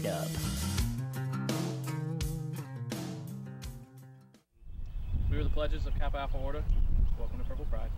it up. We are the pledges of Kappa Alpha Order. Welcome to Purple Pride.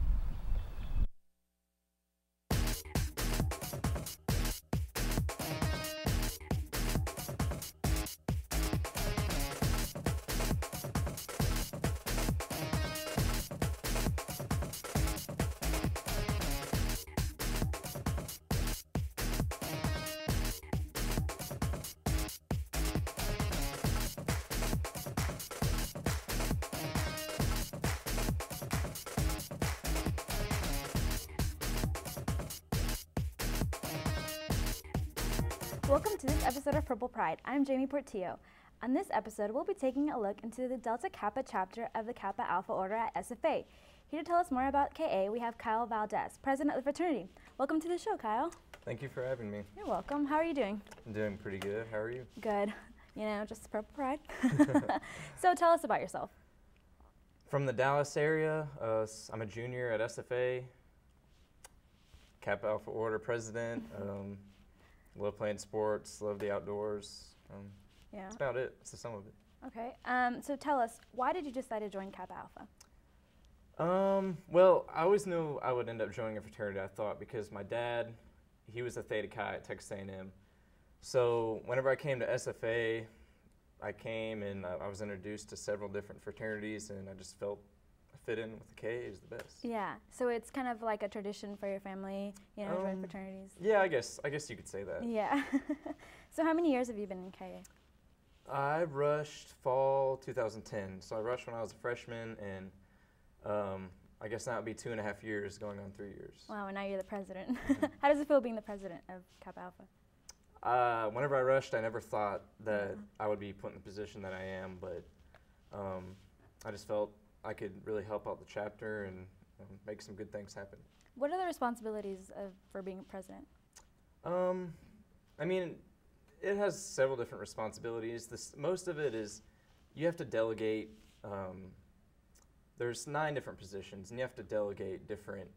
Welcome to this episode of Purple Pride. I'm Jamie Portillo. On this episode, we'll be taking a look into the Delta Kappa chapter of the Kappa Alpha Order at SFA. Here to tell us more about KA, we have Kyle Valdez, president of the fraternity. Welcome to the show, Kyle. Thank you for having me. You're welcome. How are you doing? I'm doing pretty good. How are you? Good. You know, just Purple Pride. So tell us about yourself. From the Dallas area. I'm a junior at SFA, Kappa Alpha Order president. Love playing sports, love the outdoors. Yeah. That's about it. That's the sum of it. Okay. So tell us, why did you decide to join Kappa Alpha? Well, I always knew I would end up joining a fraternity, I thought, because my dad, he was a Theta Chi at Texas A&M. So whenever I came to SFA, I came and I was introduced to several different fraternities, and I just felt I fit in with the KA is the best. Yeah. So it's kind of like a tradition for your family, you know, join fraternities. Yeah, I guess you could say that. Yeah. So how many years have you been in KA? I rushed fall 2010. So I rushed when I was a freshman, and I guess now it would be 2.5 years, going on 3 years. Wow, and now you're the president. How does it feel being the president of Kappa Alpha? Whenever I rushed, I never thought that I would be put in the position that I am, but I just felt I could really help out the chapter and make some good things happen. What are the responsibilities for being a president? I mean, it has several different responsibilities. Most of it is you have to delegate. There's 9 different positions, and you have to delegate different,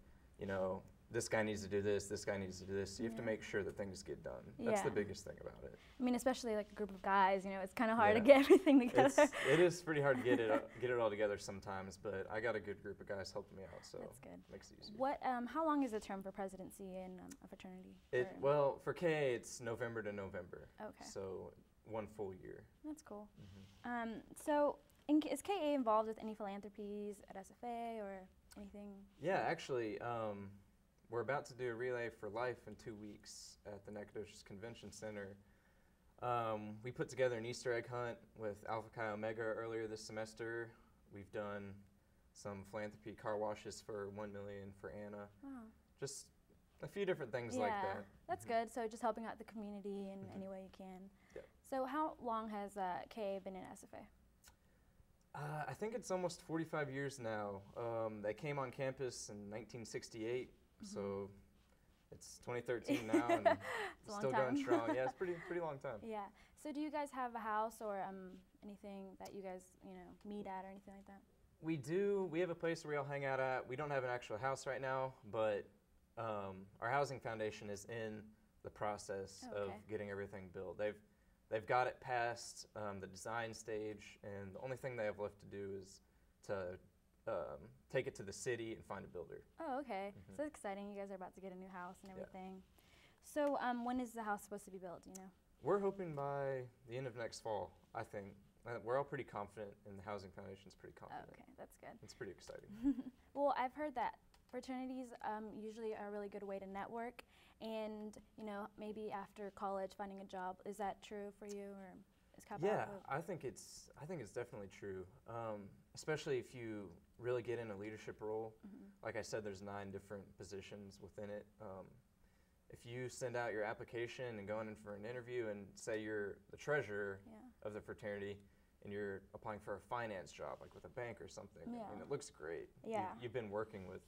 this guy needs to do this guy needs to do this. So you have to make sure that things get done. That's the biggest thing about it. I mean, especially like a group of guys, it's kind of hard to get everything together. It is pretty hard to get it all together sometimes, but I got a good group of guys helping me out, so that's good. It makes it easier. How long is the term for presidency in a fraternity? Well, for KA, it's November to November. Okay. So 1 full year. That's cool. So is KA involved with any philanthropies at SFA or anything? Yeah, actually, we're about to do a Relay for Life in 2 weeks at the Nacogdoches Convention Center. We put together an Easter egg hunt with Alpha Chi Omega earlier this semester. We've done some philanthropy car washes for 1 million for Anna. Wow. Just a few different things like that. That's good. So just helping out the community in any way you can. Yeah. So how long has KA been in SFA? I think it's almost 45 years now. They came on campus in 1968, so it's 2013 now, and it's still going strong. Yeah, it's pretty long time. Yeah. So do you guys have a house or anything that you guys meet at or anything like that? We do. We have a place where we all hang out at. We don't have an actual house right now, but our housing foundation is in the process of getting everything built. They've got it past the design stage, and the only thing they have left to do is to take it to the city and find a builder. Oh, okay. So that's exciting. You guys are about to get a new house and everything. So when is the house supposed to be built, do you know? We're hoping by the end of next fall, I think. We're all pretty confident, and the housing foundation's pretty confident. Okay, that's good. It's pretty exciting. Well, I've heard that fraternities usually are a really good way to network, and maybe after college finding a job. Is that true for you, or is Kappa Alpha? I think it's definitely true. Especially if you really get in a leadership role. Like I said, there's 9 different positions within it. If you send out your application and go in for an interview and say you're the treasurer of the fraternity and you're applying for a finance job, like with a bank or something, I mean, it looks great. Yeah. You've been working with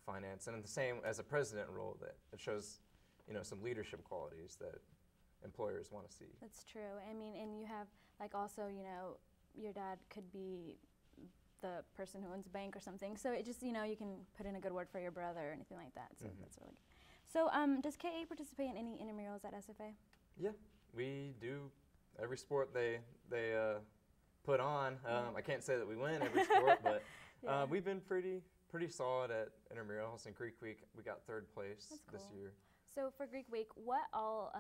finance, and the same as a president role, that it shows, some leadership qualities that employers want to see. That's true. I mean, and you have also, your dad could be the person who owns a bank or something. So it just, you can put in a good word for your brother or anything like that. So that's really good. So does KA participate in any intramurals at SFA? Yeah, We do every sport they put on. I can't say that we win every sport, but we've been pretty solid at intramurals. In Greek Week, we got 3rd place this year. So for Greek Week, what all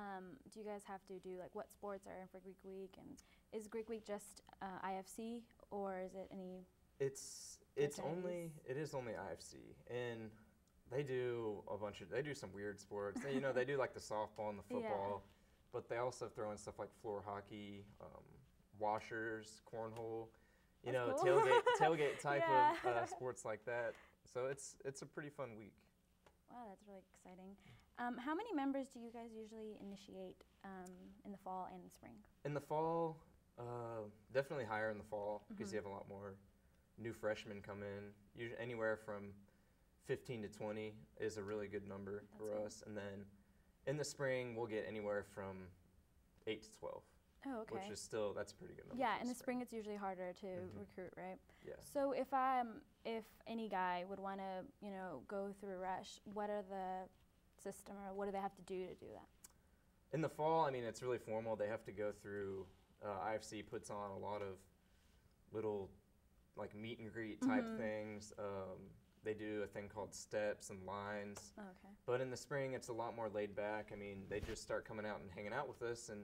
do you guys have to do? Like, what sports are in for Greek Week, and is Greek Week just IFC, or is it any? It is only IFC, and they do some weird sports. They do like the softball and the football, but they also throw in stuff like floor hockey, washers, cornhole, cool. tailgate type of sports like that. So it's a pretty fun week. Wow, that's really exciting. How many members do you guys usually initiate in the fall and the spring? In the fall, definitely higher in the fall because you have a lot more new freshmen come in. Usually anywhere from 15 to 20 is a really good number for us. And then in the spring, we'll get anywhere from 8 to 12. Oh, okay. Which is that's a pretty good number. Yeah, in the spring it's usually harder to recruit, right? Yeah. So if any guy would want to, go through Rush, what are the system, or what do they have to do that? In the fall, it's really formal. They have to go through, IFC puts on a lot of little like meet and greet type things. They do a thing called steps and lines. Oh, okay. But in the spring, it's a lot more laid back. They just start coming out and hanging out with us, and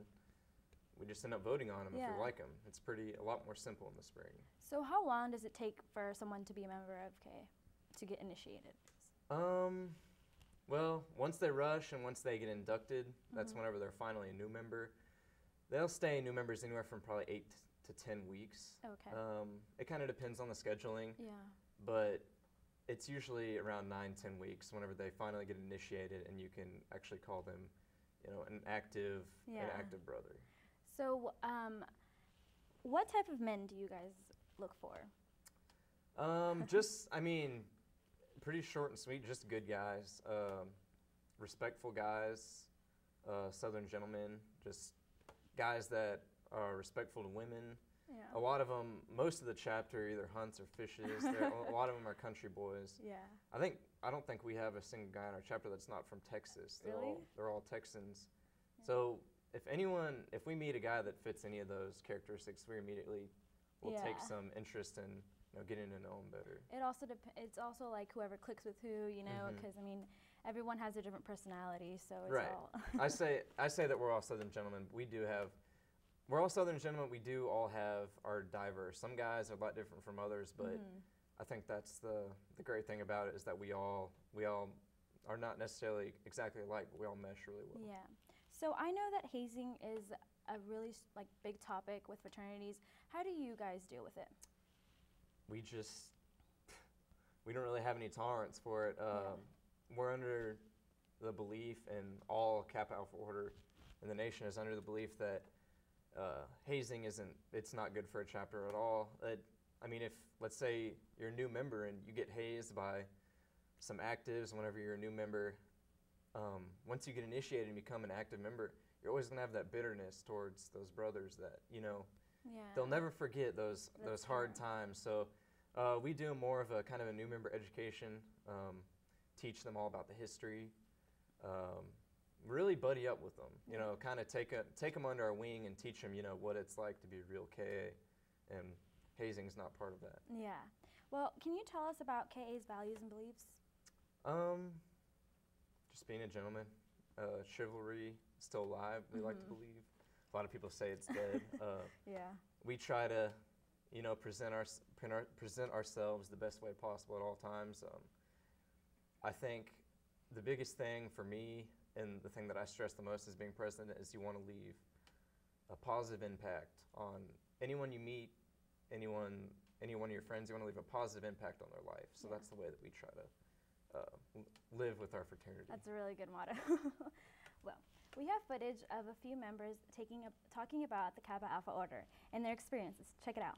we just end up voting on them if we like them. It's a lot more simple in the spring. So how long does it take for someone to be a member of KA, to get initiated? Well, once they rush and once they get inducted, that's whenever they're finally a new member. They'll stay new members anywhere from probably 8 to 10 weeks. Okay. It kind of depends on the scheduling. Yeah. But it's usually around 9-10 weeks whenever they finally get initiated, and you can actually call them, an active brother. So, what type of men do you guys look for? Pretty short and sweet, just good guys, respectful guys, Southern gentlemen, just guys that are respectful to women. Yeah. A lot of them, most of the chapter either hunts or fishes. A lot of them are country boys. Yeah. I don't think we have a single guy in our chapter that's not from Texas. Really? They're all Texans. Yeah. So if we meet a guy that fits any of those characteristics, we immediately will take some interest in getting to know them better. It's also like whoever clicks with who, because everyone has a different personality, so it's right. all. I say that we're all Southern gentlemen. We're all Southern gentlemen. We do all have our diverse. Some guys are a lot different from others, but I think that's the great thing about it is that we all are not necessarily exactly alike, but we all mesh really well. Yeah. So I know that hazing is a really big topic with fraternities. How do you guys deal with it? We don't really have any tolerance for it. We're under the belief, and all Kappa Alpha Order in the nation is under the belief that hazing it's not good for a chapter at all. If, let's say, you're a new member and you get hazed by some actives whenever you're a new member, once you get initiated and become an active member, you're always going to have that bitterness towards those brothers that, they'll never forget those hard times. So we do more of a kind of a new member education, teach them all about the history, really buddy up with them, kind of take them under our wing and teach them, what it's like to be a real KA, and hazing's not part of that. Yeah. Well, can you tell us about KA's values and beliefs? Just being a gentleman, chivalry still alive, we like to believe. A lot of people say it's dead. Yeah. We try to, present ourselves the best way possible at all times. I think the biggest thing for me, and the thing that I stress the most as being president, is you want to leave a positive impact on anyone you meet, any one of your friends. You want to leave a positive impact on their life. So that's the way that we try to live with our fraternity. That's a really good motto. Well, we have footage of a few members talking about the Kappa Alpha Order and their experiences. Check it out.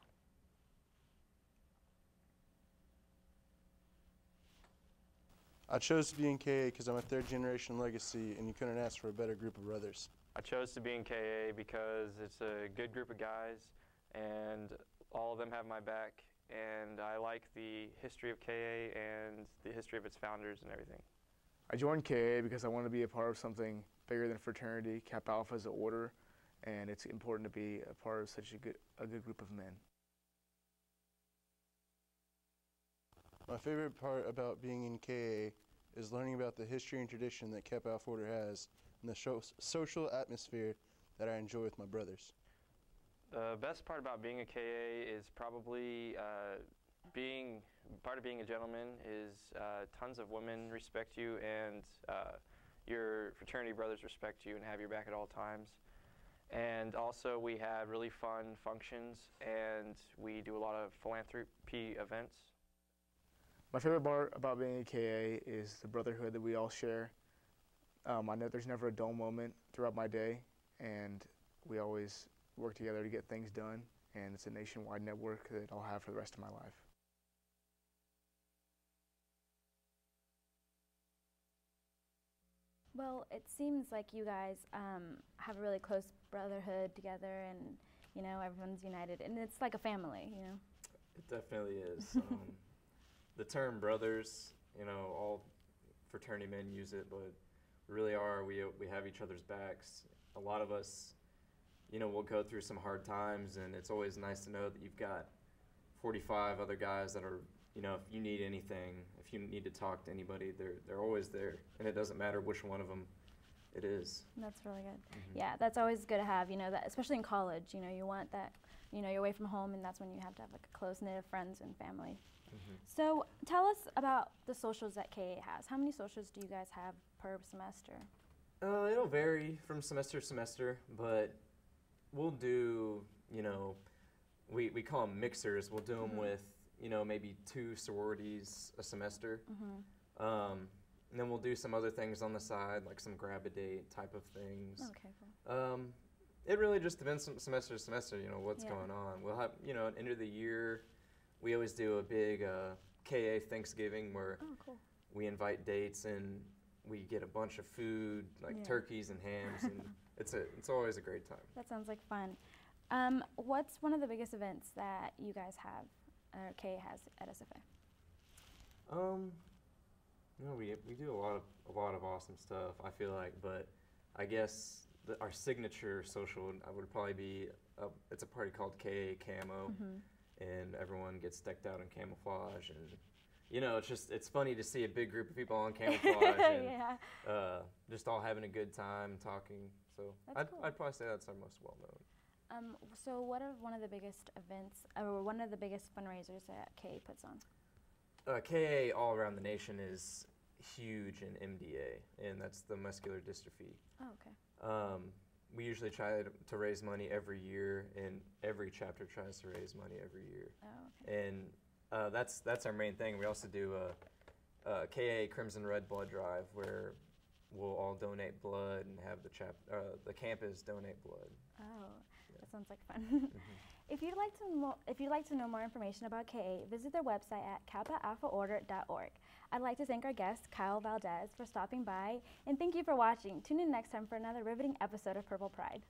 I chose to be in KA because I'm a third generation legacy, and you couldn't ask for a better group of brothers. I chose to be in KA because it's a good group of guys, and all of them have my back, and I like the history of KA and the history of its founders and everything. I joined KA because I wanted to be a part of something bigger than fraternity. Kappa Alpha is an order, and it's important to be a part of such a good group of men. My favorite part about being in KA is learning about the history and tradition that Kappa Alpha Order has and the social atmosphere that I enjoy with my brothers. The best part about being a KA is probably part of being a gentleman is tons of women respect you, and your fraternity brothers respect you and have your back at all times. And also we have really fun functions, and we do a lot of philanthropy events. My favorite part about being a KA is the brotherhood that we all share. I know there's never a dull moment throughout my day, and we always work together to get things done, and it's a nationwide network that I'll have for the rest of my life. Well, it seems like you guys have a really close brotherhood together, and you know everyone's united, and it's like a family, you know. It definitely is. The term brothers, you know, all fraternity men use it, but we really are. We have each other's backs. A lot of us, you know, we'll go through some hard times, and it's always nice to know that you've got 45 other guys that are, you know, if you need anything, if you need to talk to anybody, they're always there, and it doesn't matter which one of them it is. That's really good. Yeah, that's always good to have, you know, that especially in college, you know, you want that, you know, you're away from home, and that's when you have to have like a close knit of friends and family. So tell us about the socials that KA has. How many socials do you guys have per semester? It'll vary from semester to semester, but we'll do, you know, we call them mixers. We'll do them with, you know, maybe 2 sororities a semester. And then we'll do some other things on the side, like some grab-a-date type of things. Okay, cool. It really just depends from semester to semester, you know, what's going on. We'll have, you know, at the end of the year, we always do a big KA Thanksgiving where we invite dates and we get a bunch of food, like turkeys and hams, and it's always a great time. That sounds like fun. What's one of the biggest events that you guys have, or KA has at SFA? You know, we do a lot of awesome stuff, I feel like, but I guess our signature social would probably be it's a party called KA Camo. And everyone gets decked out in camouflage, and you know, it's funny to see a big group of people on camouflage and just all having a good time talking. So I'd probably say that's our most well known. So what are one of the biggest events, or one of the biggest fundraisers that KA puts on? KA all around the nation is huge in MDA, and that's the muscular dystrophy. Oh, okay. We usually try to raise money every year, and every chapter tries to raise money every year. Oh, okay. And that's our main thing. We also do a KA Crimson Red Blood Drive where we'll all donate blood and have the campus donate blood. Oh, that sounds like fun. If you'd like to know more information about KA, visit their website at kappaalphaorder.org. I'd like to thank our guest, Kyle Valdez, for stopping by, and thank you for watching. Tune in next time for another riveting episode of Purple Pride.